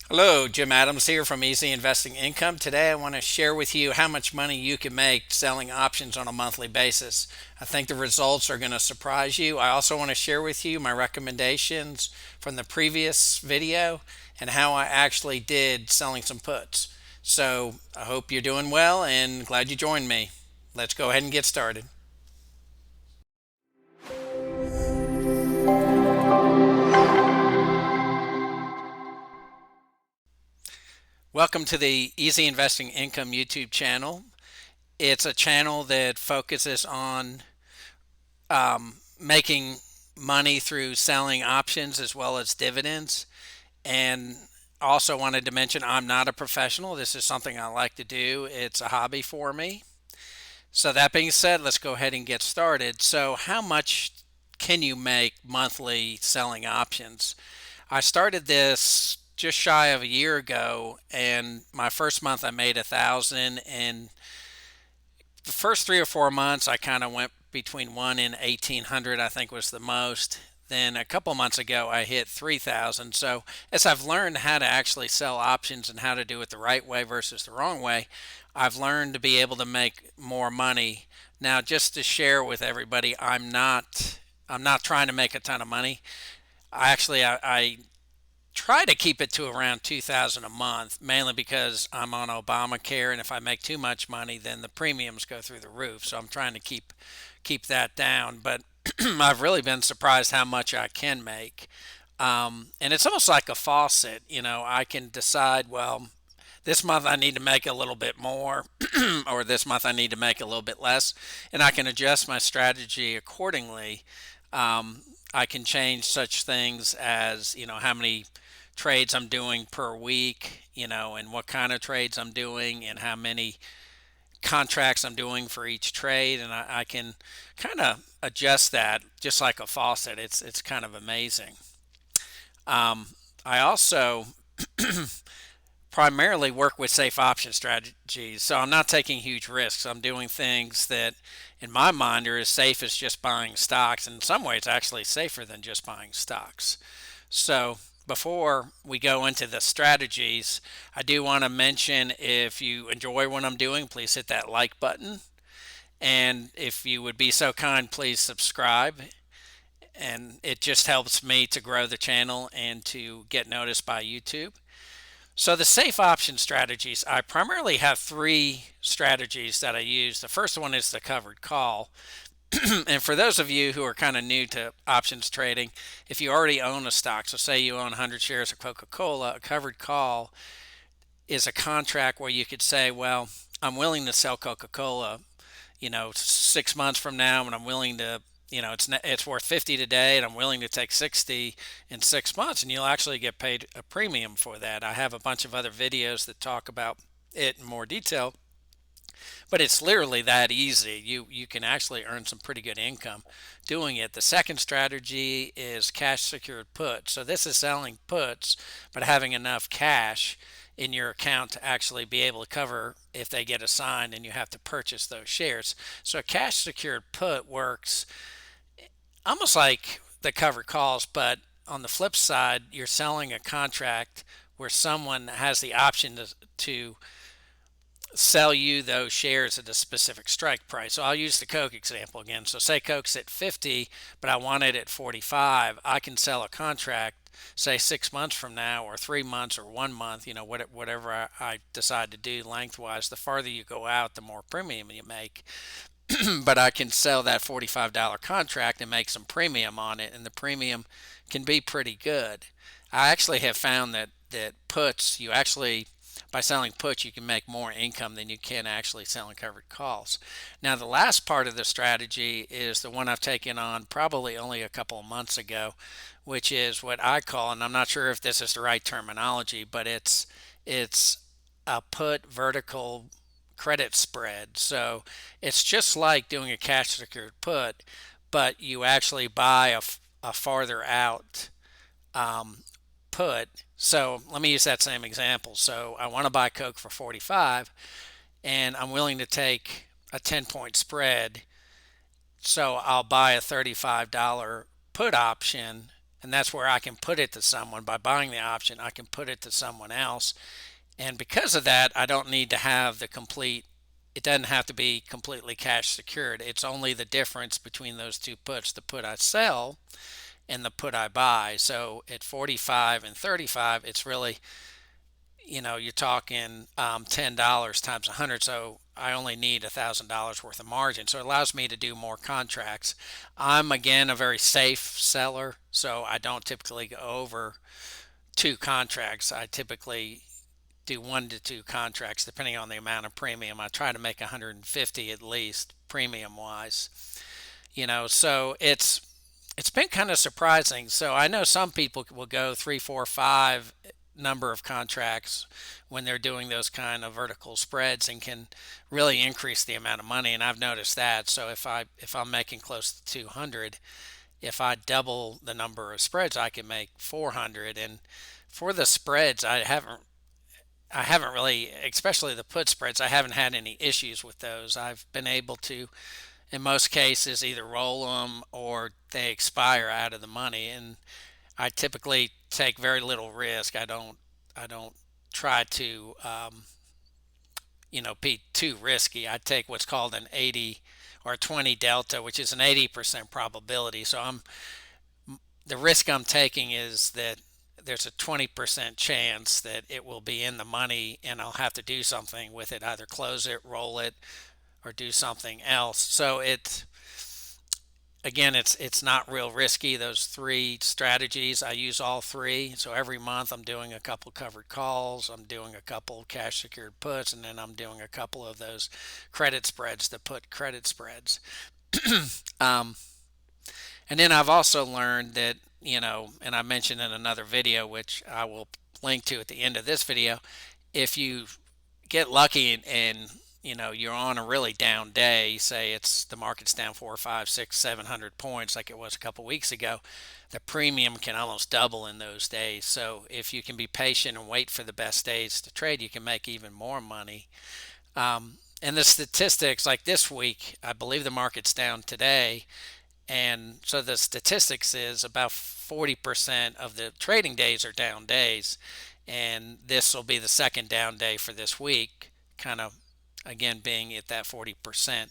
Hello, Jim Adams here from Easy Investing Income. Today I want to share with you how much money you can make selling options on a monthly basis. I think the results are going to surprise you. I also want to share with you my recommendations from the previous video and how I actually did selling some puts. So I hope you're doing well and glad you joined me. Let's go ahead and get started. Welcome to the Easy Investing Income YouTube channel. It's a channel that focuses on making money through selling options as well as dividends. And also wanted to mention I'm not a professional. This is something I like to do. It's a hobby for me. So that being said, let's go ahead and get started. So how much can you make monthly selling options? I started this just shy of a year ago, and my first month I made 1,000, and the first 3 or 4 months I kind of went between 1 and 1,800, I think was the most. Then a couple months ago I hit 3,000. So as I've learned how to actually sell options and how to do it the right way versus the wrong way, I've learned to be able to make more money. Now, just to share with everybody, I'm not trying to make a ton of money. I try to keep it to around 2,000 a month, mainly because I'm on Obamacare, and if I make too much money, then the premiums go through the roof. So I'm trying to keep that down. But I've really been surprised how much I can make. And it's almost like a faucet. I can decide, well, this month I need to make a little bit more, or this month I need to make a little bit less, and I can adjust my strategy accordingly. I can change such things as, how many trades I'm doing per week, and what kind of trades I'm doing, and how many contracts I'm doing for each trade, and I can kind of adjust that just like a faucet. It's kind of amazing. I also primarily work with safe option strategies. So I'm not taking huge risks. I'm doing things that, in my mind, are as safe as just buying stocks. And in some ways, actually safer than just buying stocks. So before we go into the strategies, I do want to mention if you enjoy what I'm doing, please hit that like button. And if you would be so kind, please subscribe. And it just helps me to grow the channel and to get noticed by YouTube. So the safe option strategies, I primarily have three strategies that I use. The first one is the covered call. And for those of you who are kind of new to options trading, if you already own a stock, so say you own 100 shares of Coca-Cola, a covered call is a contract where you could say, well, I'm willing to sell Coca-Cola, 6 months from now, and I'm willing to, it's worth 50 today, and I'm willing to take 60 in 6 months, and you'll actually get paid a premium for that. I have a bunch of other videos that talk about it in more detail, but it's literally that easy. You can actually earn some pretty good income doing it. The second strategy is cash secured puts. So this is selling puts, but having enough cash in your account to actually be able to cover if they get assigned and you have to purchase those shares. So a cash secured put works almost like the covered calls, but on the flip side, you're selling a contract where someone has the option to sell you those shares at a specific strike price. So I'll use the Coke example again. So say Coke's at 50, but I want it at 45. I can sell a contract, say 6 months from now, or 3 months, or 1 month, whatever I decide to do lengthwise. The farther you go out, the more premium you make. But I can sell that $45 contract and make some premium on it, and the premium can be pretty good. I actually have found that puts, you actually, by selling puts, you can make more income than you can actually selling covered calls. Now, the last part of the strategy is the one I've taken on probably only a couple of months ago, which is what I call, and I'm not sure if this is the right terminology, but it's a put vertical credit spread. So it's just like doing a cash secured put, but you actually buy a farther out um, put. So let me use that same example. So I want to buy Coke for 45 and I'm willing to take a 10-point spread. So I'll buy a $35 put option And that's where I can put it to someone. By buying the option, I can put it to someone else. And because of that, I don't need to have the complete, it doesn't have to be completely cash secured. It's only the difference between those two puts, the put I sell and the put I buy. So at 45 and 35, it's really, you're talking $10 times 100. So I only need $1,000 worth of margin. So it allows me to do more contracts. I'm, again, a very safe seller. So I don't typically go over two contracts. I typically do 1 to 2 contracts depending on the amount of premium. I try to make 150 at least premium wise. So it's been kind of surprising. So I know some people will go 3, 4, 5 number of contracts when they're doing those kind of vertical spreads and can really increase the amount of money. And I've noticed that. So if I'm making close to 200, if I double the number of spreads, I can make 400. And for the spreads, I haven't really, especially the put spreads, I haven't had any issues with those. I've been able to, in most cases, either roll them or they expire out of the money. And I typically take very little risk. I don't try to, be too risky. I take what's called an 80 or 20 delta, which is an 80% probability. So the risk I'm taking is that there's a 20% chance that it will be in the money and I'll have to do something with it, either close it, roll it, or do something else. So it's not real risky. Those three strategies, I use all three. So every month I'm doing a couple covered calls, I'm doing a couple cash secured puts, and then I'm doing a couple of those credit spreads, the put credit spreads. Um, and then I've also learned that, and I mentioned in another video, which I will link to at the end of this video, if you get lucky and you're on a really down day, say it's the market's down 4, 5, 6, 700 points like it was a couple weeks ago, the premium can almost double in those days. So if you can be patient and wait for the best days to trade, you can make even more money. And the statistics, like this week, I believe the market's down today, and so the statistics is about 40% of the trading days are down days. And this will be the second down day for this week, kind of again being at that 40%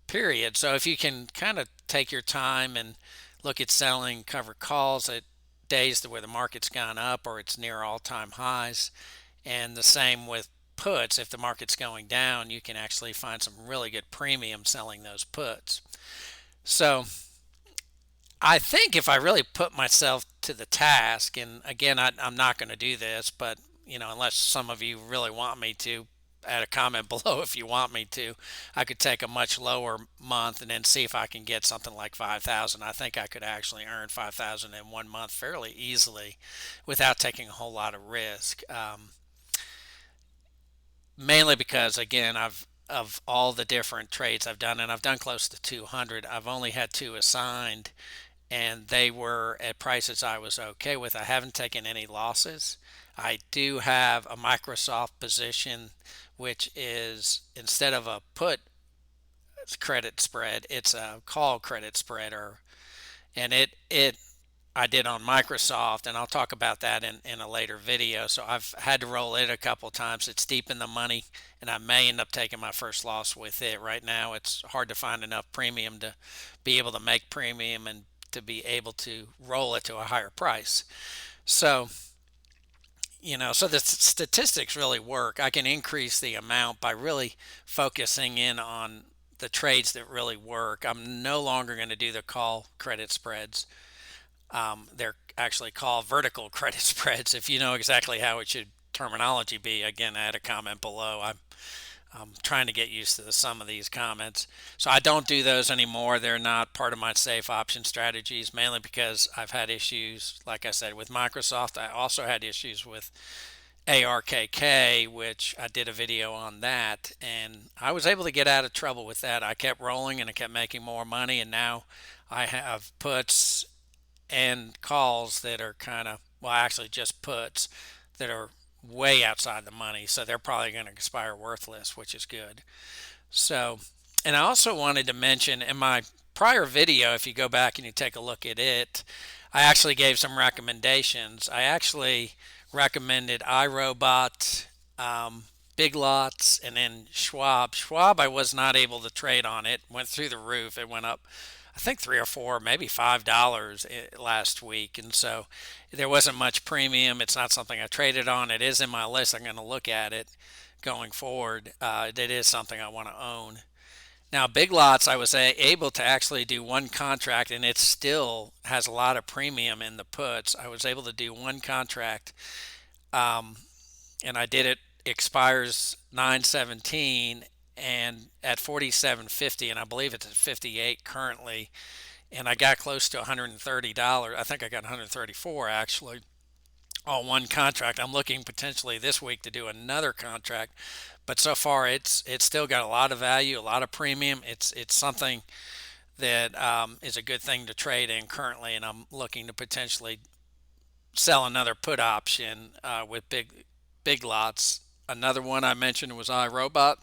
period. So if you can kind of take your time and look at selling covered calls at days where the market's gone up or it's near all-time highs, and the same with puts, if the market's going down, you can actually find some really good premium selling those puts. So I think if I really put myself to the task, and again, I'm not going to do this, but unless some of you really want me to, add a comment below if you want me to. I could take a much lower month and then see if I can get something like 5,000. I think I could actually earn 5,000 in 1 month fairly easily without taking a whole lot of risk. Mainly because, again, of all the different trades I've done, and I've done close to 200, I've only had two assigned, and they were at prices I was okay with. I haven't taken any losses. I do have a Microsoft position, which is, instead of a put credit spread, it's a call credit spread, and it I did on Microsoft, and I'll talk about that in a later video. So I've had to roll it a couple times. It's deep in the money, and I may end up taking my first loss with it. Right now, it's hard to find enough premium to be able to make premium and to be able to roll it to a higher price. So, so the statistics really work. I can increase the amount by really focusing in on the trades that really work. I'm no longer going to do the call credit spreads. They're actually called vertical credit spreads. If you know exactly how it should terminology be, again, add a comment below. I'm trying to get used to some of these comments. So I don't do those anymore. They're not part of my safe option strategies, mainly because I've had issues, like I said, with Microsoft. I also had issues with ARKK, which I did a video on that, and I was able to get out of trouble with that. I kept rolling and I kept making more money, and now I have puts and calls that are kind of, well, actually just puts that are way outside the money. So they're probably going to expire worthless, which is good. So, and I also wanted to mention in my prior video, if you go back and you take a look at it, I actually gave some recommendations. I actually recommended iRobot, um, Big Lots, and then Schwab. Schwab, I was not able to trade on. It went through the roof. It went up, I think, 3 or 4, maybe $5 last week, and so there wasn't much premium. It's not something I traded on. It is in my list. I'm going to look at it going forward. It is something I want to own. Now, Big Lots, I was able to actually do one contract, and it still has a lot of premium in the puts. I was able to do one contract, um, and I did it. Expires 9/17 and at 47.50, and I believe it's at 58 currently. And I got close to $130. I think I got 134 actually on one contract. I'm looking potentially this week to do another contract, but so far it's still got a lot of value, a lot of premium. It's something that is a good thing to trade in currently, and I'm looking to potentially sell another put option with big lots. Another one I mentioned was iRobot,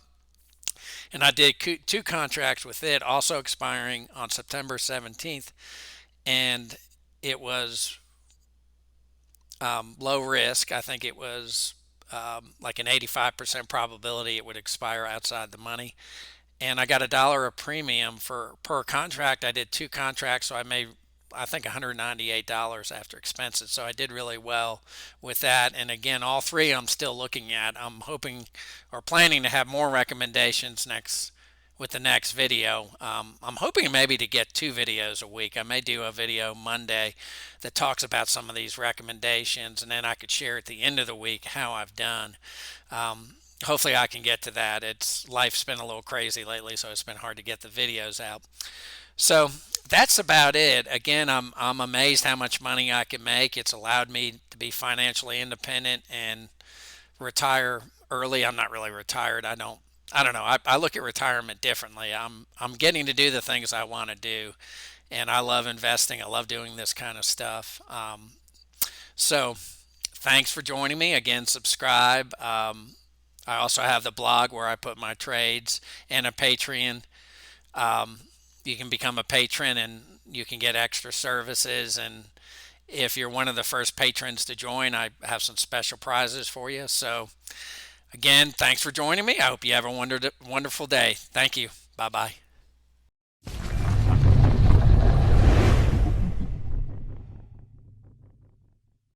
and I did two contracts with it, also expiring on September 17th, and it was low risk. I think it was like an 85% probability it would expire outside the money. And I got $1 a premium for per contract. I did two contracts, so I made, I think, $198 after expenses. So I did really well with that. And again, all three I'm still looking at. I'm hoping or planning to have more recommendations next with the next video. I'm hoping maybe to get 2 videos a week. I may do a video Monday that talks about some of these recommendations, and then I could share at the end of the week how I've done. Hopefully I can get to that. It's life's been a little crazy lately, so it's been hard to get the videos out. So that's about it. Again, I'm amazed how much money I can make. It's allowed me to be financially independent and retire early. I'm not really retired. I don't know. I look at retirement differently. I'm getting to do the things I want to do, and I love investing. I love doing this kind of stuff. So thanks for joining me. Again, subscribe. I also have the blog where I put my trades, and a Patreon. Um, you can become a patron and you can get extra services. And if you're one of the first patrons to join, I have some special prizes for you. So, again, thanks for joining me. I hope you have a wonderful day. Thank you. Bye bye.